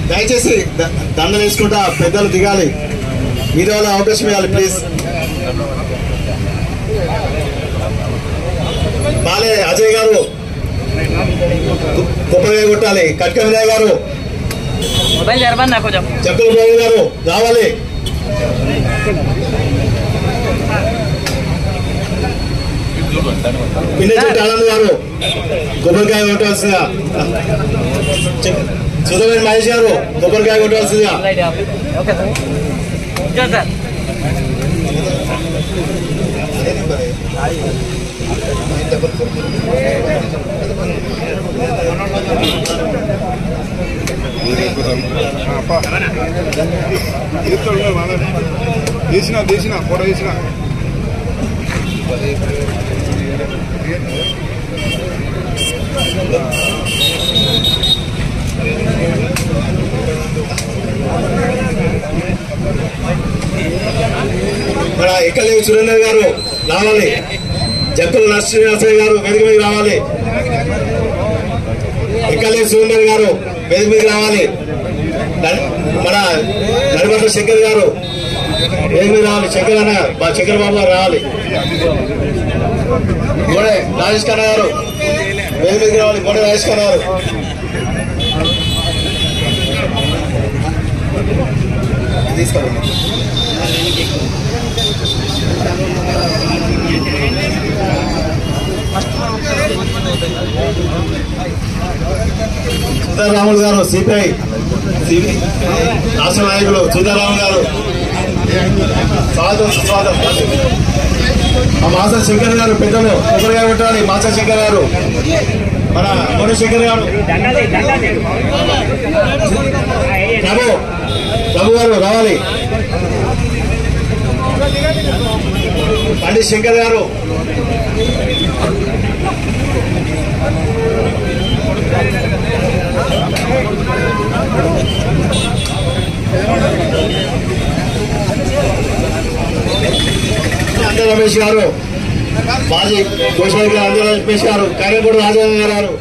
దయచేసి దండ వేసుకుంటా పెద్దలు దిగాలి, మీద వాళ్ళ అవకాశం ఇవ్వాలి ప్లీజ్. బాలే అజయ్ గారు గొప్పగా కొట్టాలి. కట్క వినయ్ గారు, చక్కల బాబు గారు రావాలి. పిన్నచెట్టి ఆనంద్ గారు కొబ్బరికాయ కొట్టవలసిందిగా, సుధమేని మహేష్ గారు కొబ్బరికాయ కొట్టవలసిందిగా. తీసిన ఫోటో తీసిన మన ఎక్కలేవి సురేందర్ గారు రావాలి. జక్కుల నరసింహరావు గారు వేదిక మీద రావాలి. ఎక్కలేవి సురేందర్ గారు వేదిక మీద రావాలి. మన నడిపట్ల శంకర్ గారు వేదిక మీద రావాలి. శంకర్ అన్న శంకర్ బాబు గారు రావాలి. గోడే రాజేష్ ఖన్నా గారు వేదిక మీదకి రావాలి. గోడే రాజేష్ ఖన్నా గారు తీసుకోండి. సుధారాములు గారు సిపిఐ రాష్ట్ర నాయకులు సుధారాములు గారు స్వాగతం సుస్వాగతం. మాసా శంకర్ గారు పెద్దలు కొబ్బరిగా కొట్టాలి. మాసా శంకర్ గారు, మన కోడి శంకర్ గారు, ప్రభు గారు రావాలి. పండిత్ శంకర్ గారు, అందరూ రమేష్ గారు, మాజీ కోశాధికారి గారు అందరూ రమేష్ గారు, కైనపూడి రాజేంద్ర గారు,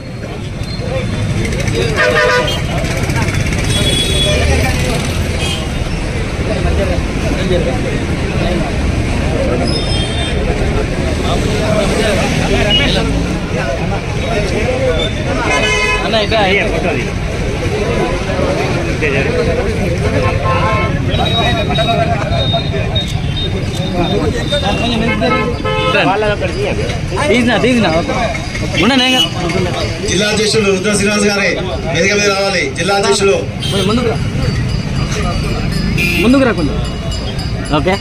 జిల్లా అధ్యక్షులు రుద్ర శ్రీనివాస్ గారే వేదిక మీద రావాలి. జిల్లా అధ్యక్షులు ముందుకు రాకుండా ఓకే.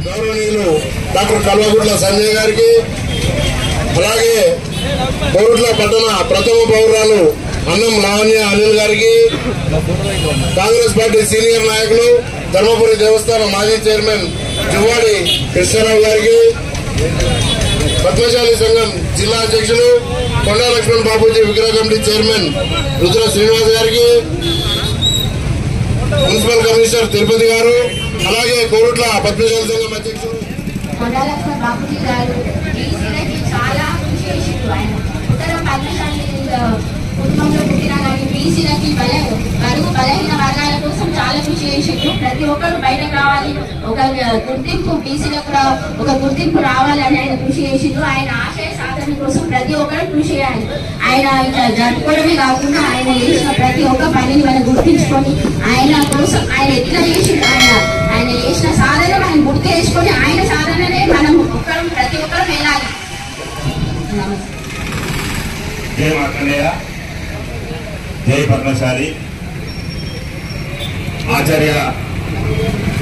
గౌరవనీయులు డాక్టర్ కల్వకుంట్ల సంజయ్ గారికి, అలాగే కోరుట్ల పట్టణ ప్రథమ పౌరాలు అన్నం లావణ్య అనిల్ గారికి, కాంగ్రెస్ పార్టీ సీనియర్ నాయకులు ధర్మపురి దేవస్థానం మాజీ చైర్మన్ జువ్వాడి కృష్ణారావు గారికి, పద్మశాలి సంఘం జిల్లా అధ్యక్షులు కొండా లక్ష్మణ్ బాబూజీ విగ్రహ కమిటీ చైర్మన్ రుద్ర శ్రీనివాస్ గారికి, మున్సిపల్ కమిషనర్ తిరుపతి గారు, అలాగే కోరుట్ల పద్మశాలి సంఘం అధ్యక్షులు కొండా లక్ష్మణ్ బాబూజీ గారు చాలా కృషి చేసిండు. ఆయన ఉత్తర పద్మశాలి కుటుంబంలో పుట్టినా కానీ బీసీలకి బరువు బలహీన వర్గాల కోసం చాలా కృషి చేసిండు. ప్రతి ఒక్కరు బయటకు రావాలి, ఒక గుర్తింపు బీసీలకు ఒక గుర్తింపు రావాలని ఆయన కృషి చేసిండు. ఆయన ఆశయ సాధన కోసం ప్రతి ఒక్కరు కృషి చేయాలి. ఆయన ఇంకా జరుపుకోవడమే కాకుండా ఆయన చేసిన ప్రతి ఒక్క పనిని మనం గుర్తించుకొని ఆయన కోసం ఆయన ఎట్లా చేసిండు, ఆయన చేసిన సాధన మనం గుర్తు చేసుకొని ఆయన సాధననే మనం ఒక్కరు ప్రతి ఒక్కరు వెళ్ళాలి. జై మార్కండేయ, జై పద్మశాలి. ఆచార్య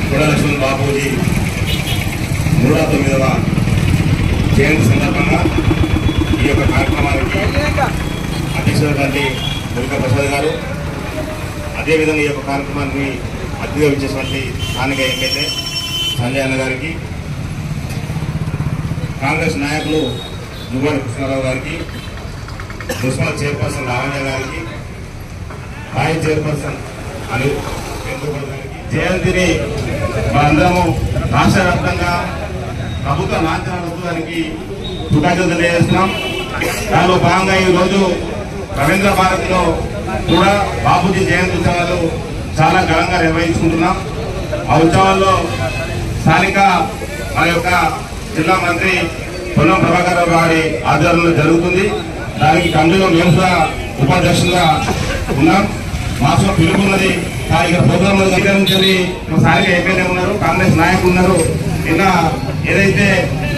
కొండా లక్ష్మణ్ బాపూజీ 109వ జయంతి సందర్భంగా ఈ యొక్క కార్యక్రమానికి అధ్యక్షుడు దుర్గా ప్రసాద్ గారు, అదేవిధంగా ఈ యొక్క కార్యక్రమానికి అతిథిగా ఇచ్చేటువంటి స్థానిక ఎమ్మెల్యే సంజయ్ అన్న గారికి, కాంగ్రెస్ నాయకులు నువ్వని కృష్ణారావు గారికి, మున్సిపల్ చైర్పర్సన్ లావణ్య గారికి, మాజీ చైర్పర్సన్ అనిల్ గారికి జయంతిని మనందరము రాష్ట్ర వ్యాప్తంగా ప్రభుత్వ లాంఛనానికి కృతజ్ఞతలు తెలియజేస్తున్నాం. దానిలో భాగంగా ఈరోజు రవీంద్ర భారతిలో కూడా బాపూజీ జయంతి ఉత్సవాలు చాలా ఘనంగా నిర్వహించుకుంటున్నాం. ఆ ఉత్సవాల్లో స్థానిక మన యొక్క జిల్లా మంత్రి పొన్నం ప్రభాకర్ రావు గారి ఆధ్వర్యంలో జరుగుతుంది. దానికి కమిటీలో మేము కూడా ఉపాధ్యక్షులుగా ఉన్నాం. మాకు పిలుపున్నది. ఇక్కడ ప్రోగ్రామ్ స్వీకరించేది స్థానిక ఎమ్మెల్యే ఉన్నారు, కాంగ్రెస్ నాయకులు ఉన్నారు. నిన్న ఏదైతే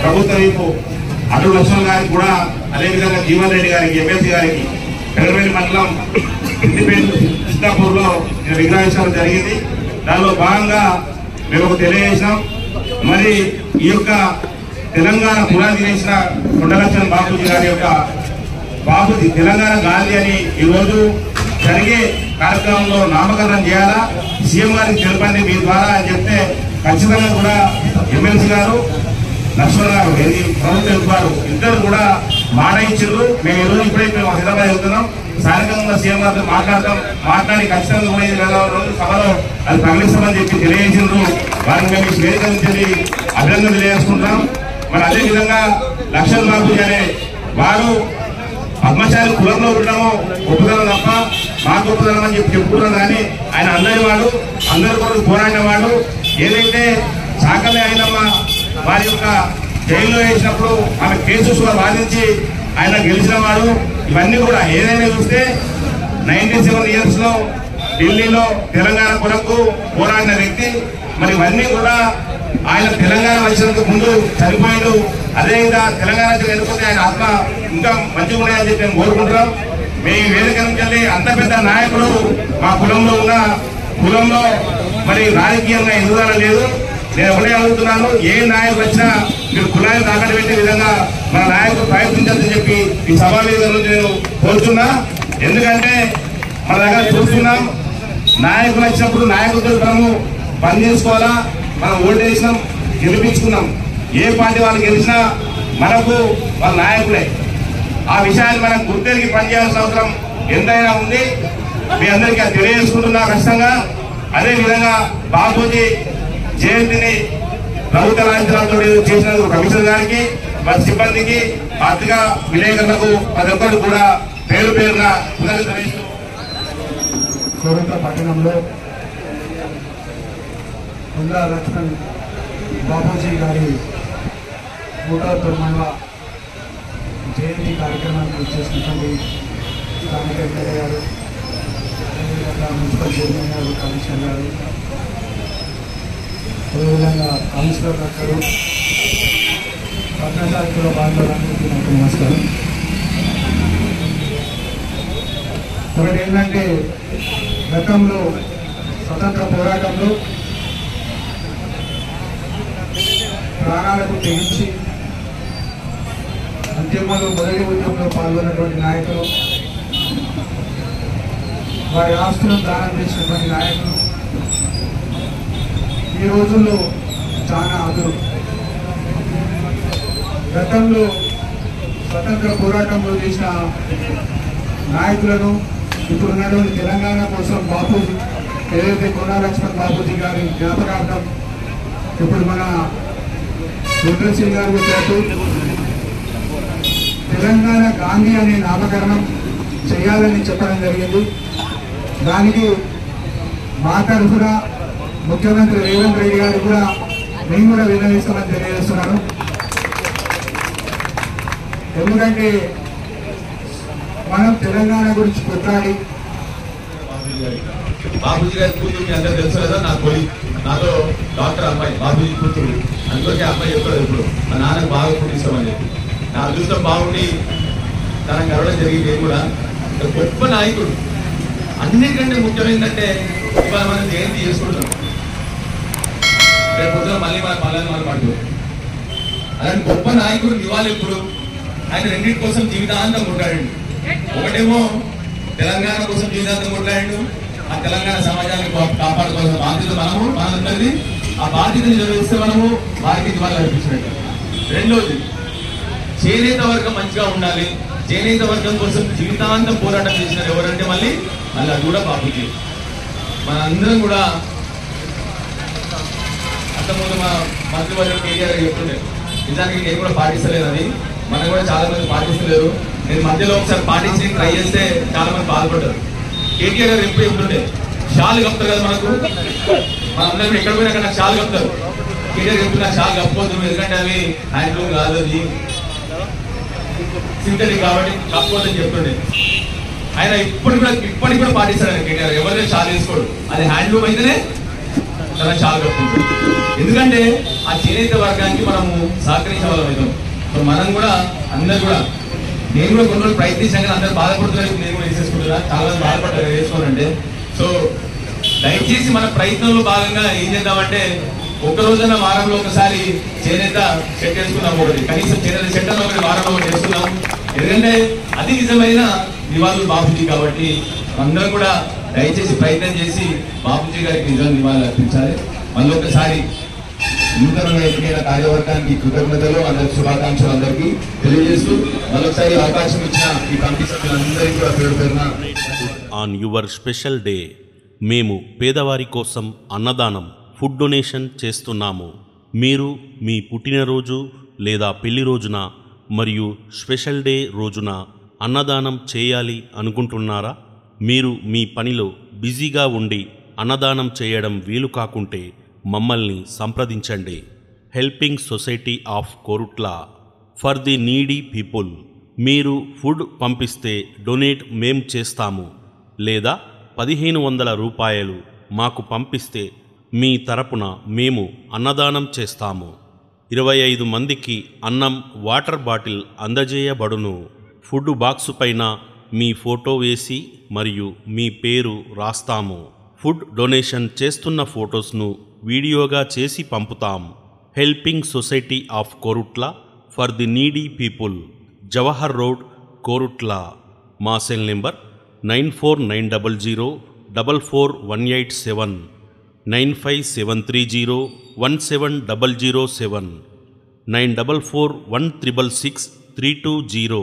ప్రభుత్వ వైపు అటు లక్ష్మణ్ గారికి కూడా, అదేవిధంగా జీవన్ రెడ్డి గారికి, ఎమ్మెల్సీ గారికి పెదపల్లి మండలం కృష్ణాపూర్ లో విగ్రహించడం జరిగింది. దానిలో భాగంగా మేము తెలియజేసినాం. మరి ఈ యొక్క తెలంగాణ పునాది వేసిన కొండలక్ష్మణ్ బాపూజీ గారి యొక్క బాపూజీ తెలంగాణ గాంధీ అని ఈరోజు జరిగే కార్యక్రమంలో నామకరణం చేయాలా, సీఎం గారికి తెలపండి మీ ద్వారా అని చెప్తే ఖచ్చితంగా కూడా ఎమ్మెల్సీ గారు, లక్ష్మణ్ గారు, ప్రభుత్వం వారు ఇద్దరు కూడా మాట ఇచ్చారు. మేము ఈరోజు ఇప్పుడైతే హైదరాబాద్ వెళ్తున్నాం. స్థానికంగా సీఎం గారితో మాట్లాడి ఖచ్చితంగా కూడా 20 రోజుల సభలో అది ప్రకటిస్తామని చెప్పి తెలియజేసిండ్రు. వారిని మేము వేదిక నుంచి అభినందనలు తెలియజేసుకుంటాం. మరి అదేవిధంగా లక్ష్మణ్ బాపూజీ అనే వారు పద్మశాలి కులంలో ఉండడము ఒప్పుదనం తప్ప మాకు ఒప్పుదనం అని చెప్పి చెప్పుకున్నాం. కానీ ఆయన అందరి వాడు, అందరి కొరకు పోరాడిన వాడు. ఏదైతే సాకల్య అయినమ్మ వారి యొక్క జైల్లో వేసినప్పుడు ఆమె కేసు వాదించి ఆయన గెలిచిన వాడు. ఇవన్నీ కూడా ఏదైనా చూస్తే 97 years లో ఢిల్లీలో తెలంగాణ కొరకు పోరాడిన వ్యక్తి. మరి ఇవన్నీ కూడా ఆయన తెలంగాణ వచ్చినందుకు ముందు చనిపోయాడు. అదేవిధంగా తెలంగాణ వెళ్ళిపోతే ఆయన ఆత్మ ఇంకా మంచిగా ఉన్నాయని చెప్పి మేము కోరుకుంటున్నాం. మేము వేదిక నుంచి అంత పెద్ద నాయకుడు మా కులంలో మరి రాజకీయంగా ఎదుగుదల లేదు. నేను ఒకటే అడుగుతున్నాను, ఏ నాయకుడు వచ్చినా మీరు కులాన్ని తాకట్టు పెట్టే విధంగా మన నాయకులు ప్రయత్నించాలని చెప్పి ఈ సభా వేదిక నుంచి నేను కోరుతున్నా. ఎందుకంటే మన దగ్గర చూస్తున్నాం, నాయకులు వచ్చినప్పుడు నాయకులతో మనము పని చేసుకోవాలా. మనం ఓటు వేసినాం, గెలిపించుకున్నాం. ఏ పార్టీ వాళ్ళు గెలిచినా మనకు వాళ్ళ నాయకులే. ఆ విషయాన్ని మనం గుర్తెరిగి పనిచేయాల్సిన అవసరం ఎంతైనా ఉంది. మీ అందరికీ అది తెలియజేసుకుంటున్నా ఖచ్చితంగా. అదేవిధంగా బాపూజీ జయంతిని ప్రభుత్వ లాంఛనాలతో చేసినందుకు కమిషనర్ గారికి, వారి సిబ్బందికి, పత్రికా విలేకరులకు ప్రతి ఒక్కరు కూడా పేరు పేరున కృతజ్ఞతలు. కోరుట్ల పట్టణంలో కొండా లక్ష్మణ్ బాపూజీ గారి 109వ జయంతి కార్యక్రమాన్ని చేసినటువంటి స్థానిక ఎమ్మెల్యే గారు, అదేవిధంగా మున్సిపల్ చైర్మన్ గారు, కమిషనర్ గారు, అదేవిధంగా కౌన్సిలర్ గారు, పట్టణశాఖలో పాల్గొనడానికి నాకు నమస్కారం. ఒకటి ఏంటంటే, గతంలో స్వతంత్ర పోరాటంలో ప్రాణాలకు తెగించి ఉద్యమంలో మొదటి ఉద్యమంలో పాల్గొన్నటువంటి నాయకులు, వారి ఆస్తులను దానం చేసినటువంటి నాయకులు ఈ రోజుల్లో చాలా అదురు. గతంలో స్వతంత్ర పోరాటంలో చేసిన నాయకులను ఇప్పుడున్నటువంటి తెలంగాణ కోసం బాపూజీ ఏదైతే కొండా లక్ష్మణ్ బాపూజీ గారి జ్ఞాపకార్థం ఇప్పుడు మన ఎమ్మెల్సీ గారు చెప్పినట్టు తెలంగాణ గాంధీ అనే నామకరణం చేయాలని చెప్పడం జరిగింది. దానికి మా తరఫున ముఖ్యమంత్రి రేవంత్ రెడ్డి గారు కూడా మేము కూడా విన్నవిస్తామని తెలియజేస్తున్నాను. ఎందుకంటే మనం తెలంగాణ గురించి కొట్లాడి బాబూజీ గారి కూతురు మీ అందరూ తెలుసు కదా, నాతో డాక్టర్ అమ్మాయి బాబూజీ కూతురు. అందుకే అమ్మాయి చెప్పలేదు ఇప్పుడు మా నాన్నకు బాగా పుట్టిస్తామని చెప్పి. నా అదృష్టం బాగుండి తనకు గర్వడం జరిగింది. కూడా గొప్ప నాయకుడు. అన్నిటికంటే ముఖ్యమైందంటే ఇవాళ మనం జయంతి చేసుకుంటున్నాం, రేపు పొద్దున మళ్ళీ మన పల్లెని మనం పడుతుంది. అలాంటి గొప్ప నాయకుడు ఇవ్వాలి. ఇప్పుడు ఆయన రెండింటి కోసం జీవితాంతం కొట్లాడండి. ఒకటేమో తెలంగాణ కోసం జీవితాంతం కొట్లాడండు. ఆ తెలంగాణ సమాజాన్ని కాపాడుకోవాల్సిన బాధ్యత మనందరిది. ఆ బాధ్యతను నిర్వహిస్తే మనము వారికి ఇవాళ అర్పించినట్టు. రెండోది చేనేత వర్గం మంచిగా ఉండాలి, చేనేత వర్గం కోసం జీవితాంతం పోరాటం చేసినారు ఎవరంటే మళ్ళీ అది కూడా బాపూజీ. మన అందరం కూడా అంతకుముందు మా మంత్రివర్గం కేటీఆర్ చెప్తుండే, నిజానికి నేను కూడా పాటిస్తలేదు, అది మనం కూడా చాలా మంది పాటిస్తలేరు. నేను మధ్యలో ఒకసారి పాటించి ట్రై చేస్తే చాలా మంది బాధపడ్డారు. కేటీఆర్ గారు ఎప్పుడు చెప్తుండే షాల్ కప్తారు కదా మనకు, మనందరం ఎక్కడ పోయినా అక్కడ షాల్ కప్తారు. కేటీఆర్ చెప్తున్నా షాల్ కప్పుకోవద్దు, ఎందుకంటే అవి హ్యాండ్లూమ్ కాదు, అది సింథటిక్ కాబట్టి కప్పుకోవద్దని చెప్తుండే. ఆయన ఇప్పటికి కూడా పాటిస్తాడు ఆయన కేటీఆర్, ఎవరైనా షాల్ వేసుకోడు, అది హ్యాండ్లూమ్ అయితేనే చాలా షాల్ కప్పుకుంటాడు. ఎందుకంటే ఆ చేనేత వర్గానికి మనము సహకరించే వాళ్ళం అవుతాం. సో మనం కూడా అందరు కూడా, నేను కూడా కొన్ని రోజులు ప్రయత్నించాను కానీ అందరు బాధపడుతున్నారు, నేను కూడా వేసేసుకుంటున్నా, చాలా మంది బాధపడ్డారు వేసుకోవాలంటే. సో దయచేసి మన ప్రయత్నంలో భాగంగా ఏం చేద్దామంటే ఒక రోజున వారంలో ఒకసారి చేనేత సెట్ వేసుకున్నాం, ఒకటి కనీసం చేనేత సెట్ అని ఒకటి వారంలో ఒకటి వేసుకున్నాం. ఎందుకంటే అది నిజమైన నివాళులు బాపూజీ కాబట్టి అందరం కూడా దయచేసి ప్రయత్నం చేసి బాపూజీ గారికి నిజంగా నివాళులు అర్పించాలి. మళ్ళీ ఒకసారి నూతనంగా ఎన్నికైన కార్యవర్గానికి కృతజ్ఞతలు, అందరికి శుభాకాంక్షలు అందరికీ తెలియజేస్తూ మళ్ళొకసారి అవకాశం ఇచ్చిన ఈ కమిటీ సభ్యులందరికీ కూడా పేరు పేరున ఆన్ యువర్ స్పెషల్ డే మేము పేదవారి కోసం అన్నదానం ఫుడ్ డొనేషన్ చేస్తున్నాము. మీరు మీ పుట్టినరోజు లేదా పెళ్లి రోజున మరియు స్పెషల్ డే రోజున అన్నదానం చేయాలి అనుకుంటున్నారా? మీరు మీ పనిలో బిజీగా ఉండి అన్నదానం చేయడం వీలు కాకుంటే మమ్మల్ని సంప్రదించండి. Helping society of Korutla for the needy people. మీరు ఫుడ్ పంపిస్తే డొనేట్ మేం చేస్తాము, లేదా 1500 రూపాయలు మాకు పంపిస్తే మీ తరపున మేము అన్నదానం చేస్తాము. 25 మందికి అన్నం, వాటర్ బాటిల్ అందజేయబడును. ఫుడ్ బాక్సు పైన మీ ఫోటో వేసి మరియు మీ పేరు రాస్తాము. ఫుడ్ డొనేషన్ చేస్తున్న ఫొటోస్ను వీడియోగా చేసి పంపుతాం. Helping society of Korutla for the needy people, Jawahar road, Korutla. మా సెల్ నెంబర్ 9490044187, 9573017007, 9441666320.